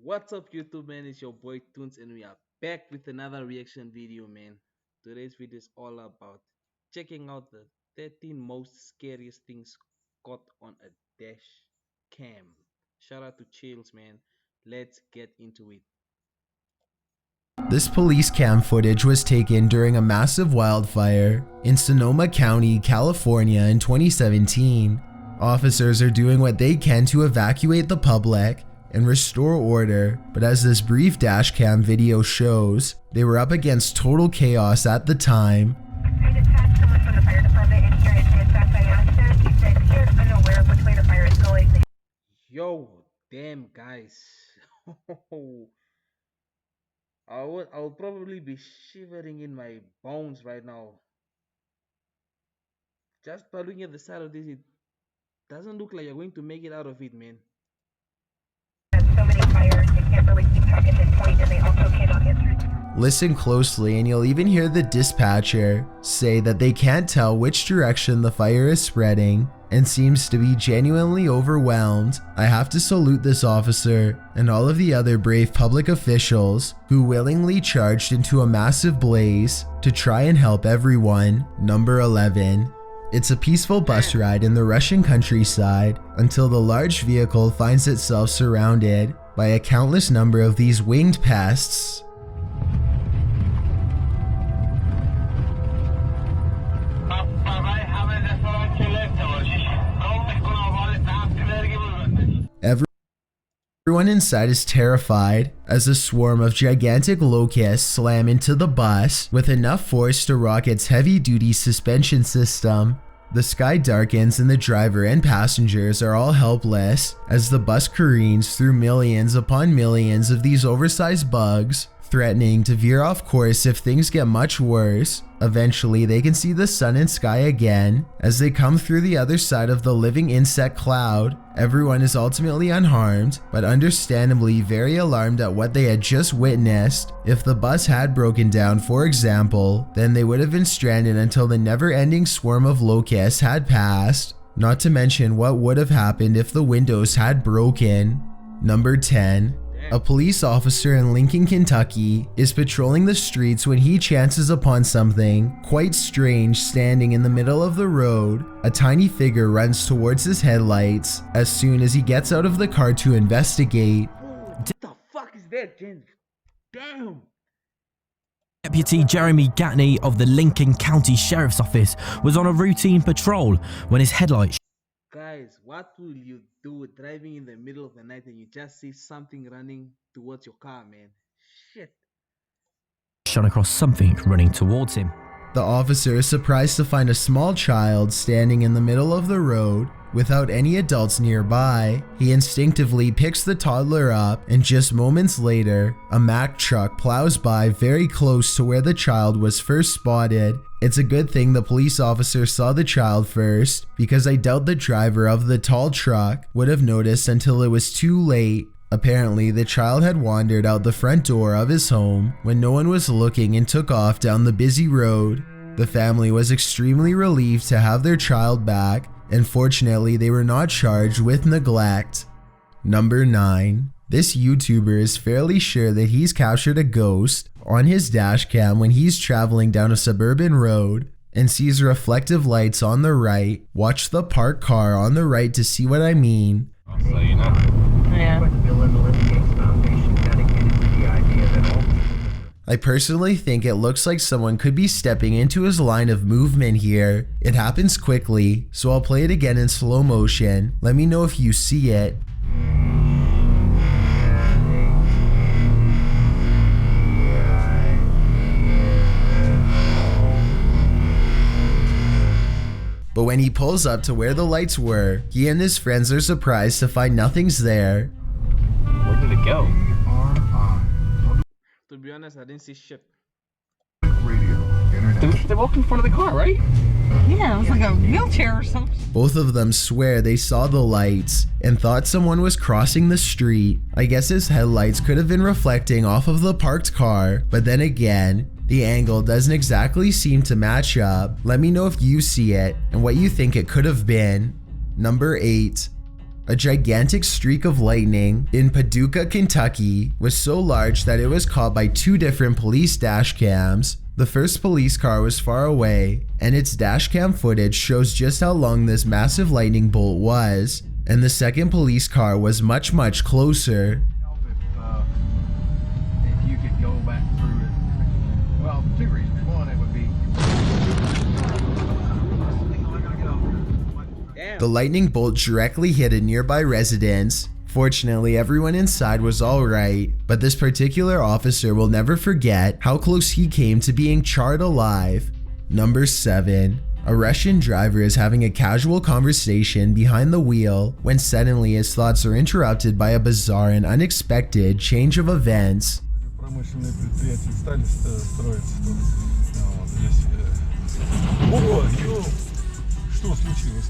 What's up, YouTube, man? It's your boy Toons, and we are back with another reaction video, man. Today's video is all about checking out the 13 most scariest things caught on a dash cam. Shout out to Chills, man. Let's get into it. This police cam footage was taken during a massive wildfire in Sonoma County, California in 2017. Officers are doing what they can to evacuate the public and restore order, but as this brief dashcam video shows, they were up against total chaos at the time. I dispatched someone from the fire department in here to dispatch by accident. He said he is unaware of which way the fire is going. Yo, damn, guys. I would probably be shivering in my bones right now. Just by looking at the side of this, it doesn't look like you're going to make it out of it, man. So many fires, they can't really keep track at this point, and they also cannot answer. Listen closely and you'll even hear the dispatcher say that they can't tell which direction the fire is spreading and seems to be genuinely overwhelmed. I have to salute this officer and all of the other brave public officials who willingly charged into a massive blaze to try and help everyone. Number 11. It's a peaceful bus ride in the Russian countryside until the large vehicle finds itself surrounded by a countless number of these winged pests. Everyone inside is terrified as a swarm of gigantic locusts slam into the bus with enough force to rock its heavy-duty suspension system. The sky darkens and the driver and passengers are all helpless as the bus careens through millions upon millions of these oversized bugs, threatening to veer off course if things get much worse. Eventually, they can see the sun and sky again as they come through the other side of the living insect cloud. Everyone is ultimately unharmed, but understandably very alarmed at what they had just witnessed. If the bus had broken down, for example, then they would have been stranded until the never-ending swarm of locusts had passed. Not to mention what would have happened if the windows had broken. Number 10. A police officer in Lincoln, Kentucky is patrolling the streets when he chances upon something quite strange standing in the middle of the road. A tiny figure runs towards his headlights as soon as he gets out of the car to investigate. What the fuck is that, Jen? Damn! Deputy Jeremy Gatney of the Lincoln County Sheriff's Office was on a routine patrol when his headlights Guys, what will you do driving in the middle of the night and you just see something running towards your car, man? Shit. shone across something running towards him. The officer is surprised to find a small child standing in the middle of the road without any adults nearby. He instinctively picks the toddler up, and just moments later, a Mack truck plows by very close to where the child was first spotted. It's a good thing the police officer saw the child first, because I doubt the driver of the tall truck would have noticed until it was too late. Apparently, the child had wandered out the front door of his home when no one was looking and took off down the busy road. The family was extremely relieved to have their child back, and fortunately they were not charged with neglect. Number 9. This YouTuber is fairly sure that he's captured a ghost on his dashcam when he's traveling down a suburban road and sees reflective lights on the right. Watch the parked car on the right to see what I mean. So you know. Yeah. I personally think it looks like someone could be stepping into his line of movement here. It happens quickly, so I'll play it again in slow motion. Let me know if you see it. But when he pulls up to where the lights were, he and his friends are surprised to find nothing's there. Where did it go? To be honest, I didn't see shit. They walked in front of the car, right? Yeah, it was like a wheelchair or something. Both of them swear they saw the lights and thought someone was crossing the street. I guess his headlights could have been reflecting off of the parked car, but then again, the angle doesn't exactly seem to match up. Let me know if you see it and what you think it could have been. Number 8. A gigantic streak of lightning in Paducah, Kentucky was so large that it was caught by 2 different police dash cams. The first police car was far away, and its dash cam footage shows just how long this massive lightning bolt was, and the second police car was much closer. If you could go back through it. Well, 2 reasons. One, it would be. Damn. The lightning bolt directly hit a nearby residence. Fortunately, everyone inside was alright, but this particular officer will never forget how close he came to being charred alive. Number 7. A Russian driver is having a casual conversation behind the wheel when suddenly his thoughts are interrupted by a bizarre and unexpected change of events. Промышленные предприятия стали строиться тут. Вот здесь. О, ёп! Что случилось?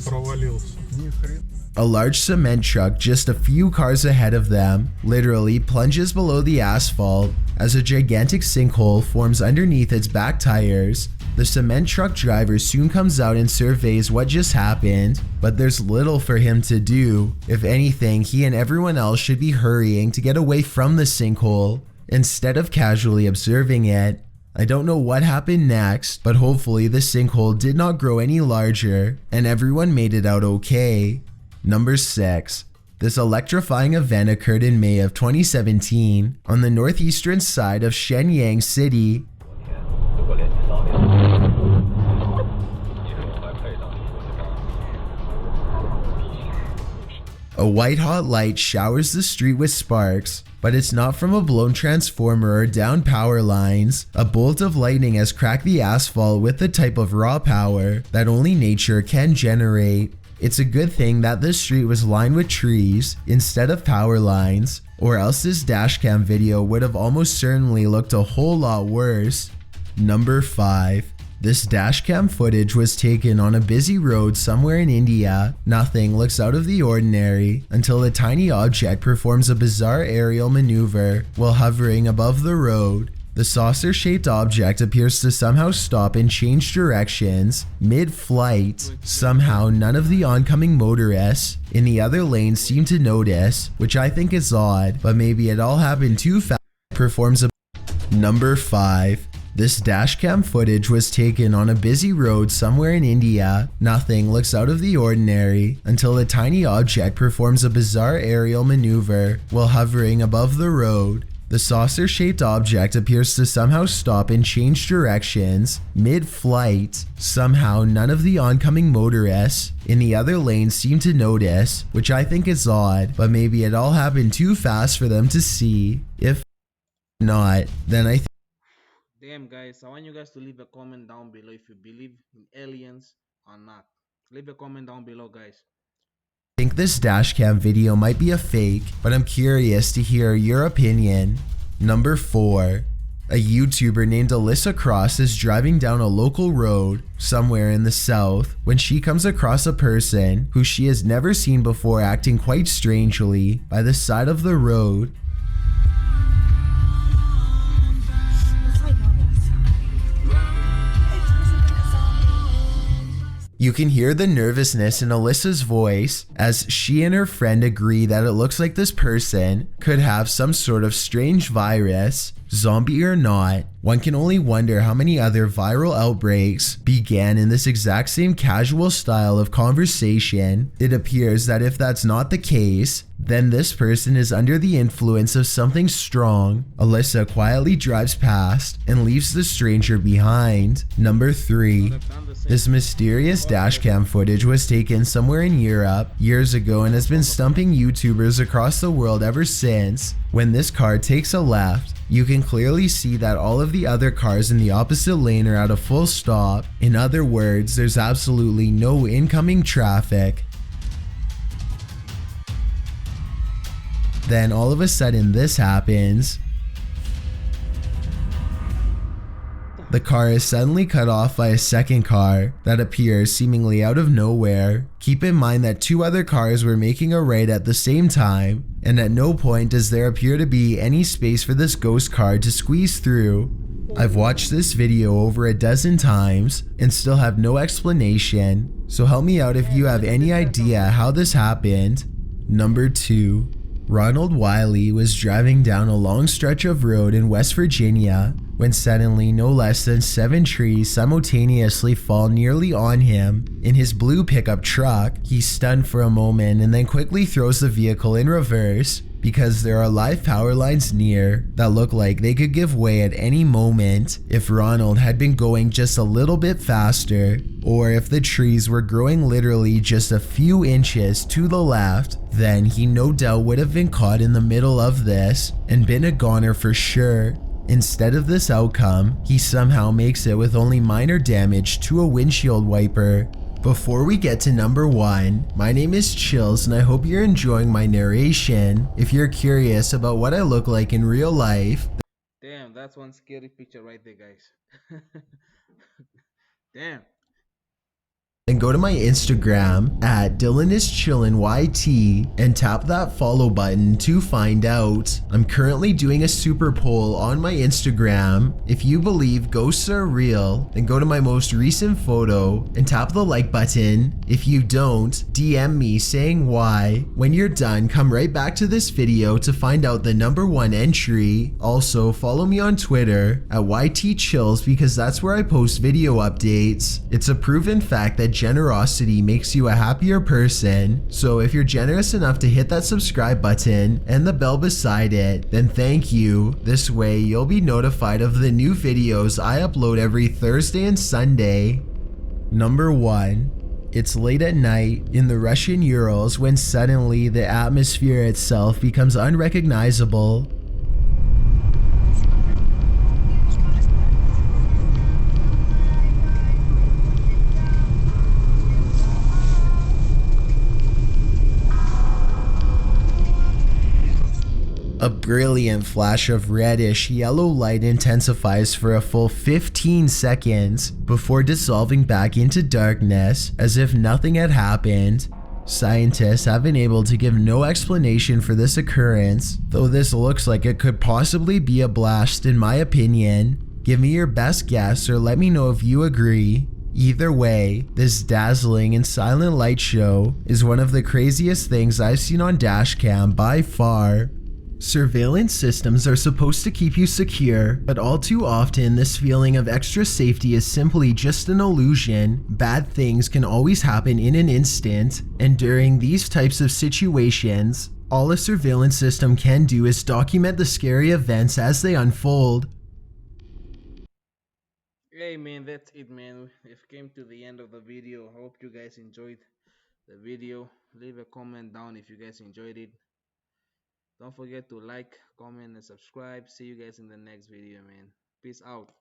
Провалился. Ни хрена. A large cement truck just a few cars ahead of them literally plunges below the asphalt as a gigantic sinkhole forms underneath its back tires. The cement truck driver soon comes out and surveys what just happened, but there's little for him to do. If anything, he and everyone else should be hurrying to get away from the sinkhole instead of casually observing it. I don't know what happened next, but hopefully the sinkhole did not grow any larger and everyone made it out okay. Number 6. This electrifying event occurred in May of 2017 on the northeastern side of Shenyang City. A white-hot light showers the street with sparks, but it's not from a blown transformer or downed power lines. A bolt of lightning has cracked the asphalt with the type of raw power that only nature can generate. It's a good thing that this street was lined with trees instead of power lines, or else this dashcam video would have almost certainly looked a whole lot worse. Number 5. This dashcam footage was taken on a busy road somewhere in India. Nothing looks out of the ordinary until a tiny object performs a bizarre aerial maneuver while hovering above the road. The saucer-shaped object appears to somehow stop and change directions mid-flight. Somehow, none of the oncoming motorists in the other lane seem to notice, which I think is odd, but maybe it all happened too fast. Performs a Number 5. This dashcam footage was taken on a busy road somewhere in India. Nothing looks out of the ordinary until a tiny object performs a bizarre aerial maneuver while hovering above the road. The saucer-shaped object appears to somehow stop and change directions mid-flight. Somehow, none of the oncoming motorists in the other lane seem to notice, which I think is odd, but maybe it all happened too fast for them to see. If not, then I think Damn, guys, I want you guys to leave a comment down below if you believe in aliens or not. Leave a comment down below, guys. this dashcam video might be a fake, but I'm curious to hear your opinion. Number 4. A YouTuber named Alyssa Cross is driving down a local road somewhere in the south when she comes across a person who she has never seen before acting quite strangely by the side of the road. You can hear the nervousness in Alyssa's voice as she and her friend agree that it looks like this person could have some sort of strange virus. Zombie or not, one can only wonder how many other viral outbreaks began in this exact same casual style of conversation. It appears that if that's not the case, then this person is under the influence of something strong. Alyssa quietly drives past and leaves the stranger behind. Number 3. This mysterious dashcam footage was taken somewhere in Europe years ago and has been stumping YouTubers across the world ever since. When this car takes a left, you can clearly see that all of the other cars in the opposite lane are at a full stop. In other words, there's absolutely no incoming traffic. Then all of a sudden this happens. The car is suddenly cut off by a second car that appears seemingly out of nowhere. Keep in mind that 2 other cars were making a right at the same time, and at no point does there appear to be any space for this ghost car to squeeze through. I've watched this video over a dozen times and still have no explanation, so help me out if you have any idea how this happened. Number 2. Ronald Wiley was driving down a long stretch of road in West Virginia when suddenly no less than 7 trees simultaneously fall nearly on him. In his blue pickup truck, he's stunned for a moment and then quickly throws the vehicle in reverse because there are live power lines near that look like they could give way at any moment if Ronald had been going just a little bit faster, or if the trees were growing literally just a few inches to the left. Then he no doubt would have been caught in the middle of this and been a goner for sure. Instead of this outcome, he somehow makes it with only minor damage to a windshield wiper. Before we get to number 1, my name is Chills and I hope you're enjoying my narration. If you're curious about what I look like in real life, Damn, that's one scary picture right there, guys. Damn. then go to my Instagram at DylanIsChillinYT and tap that follow button to find out. I'm currently doing a super poll on my Instagram. If you believe ghosts are real, then go to my most recent photo and tap the like button. If you don't, DM me saying why. When you're done, come right back to this video to find out the number 1 entry. Also, follow me on Twitter at YTChills because that's where I post video updates. It's a proven fact that generosity makes you a happier person, so if you're generous enough to hit that subscribe button and the bell beside it, then thank you. This way you'll be notified of the new videos I upload every Thursday and Sunday. Number 1. It's late at night in the Russian Urals when suddenly the atmosphere itself becomes unrecognizable. A brilliant flash of reddish yellow light intensifies for a full 15 seconds before dissolving back into darkness as if nothing had happened. Scientists have been able to give no explanation for this occurrence, though this looks like it could possibly be a blast in my opinion. Give me your best guess or let me know if you agree. Either way, this dazzling and silent light show is one of the craziest things I've seen on Dashcam by far. Surveillance systems are supposed to keep you secure, but all too often this feeling of extra safety is simply just an illusion. Bad things can always happen in an instant, and during these types of situations, all a surveillance system can do is document the scary events as they unfold. Hey man, that's it man. We've came to the end of the video. I hope you guys enjoyed the video. Leave a comment down if you guys enjoyed it. Don't forget to like, comment, and subscribe. See you guys in the next video, man. Peace out.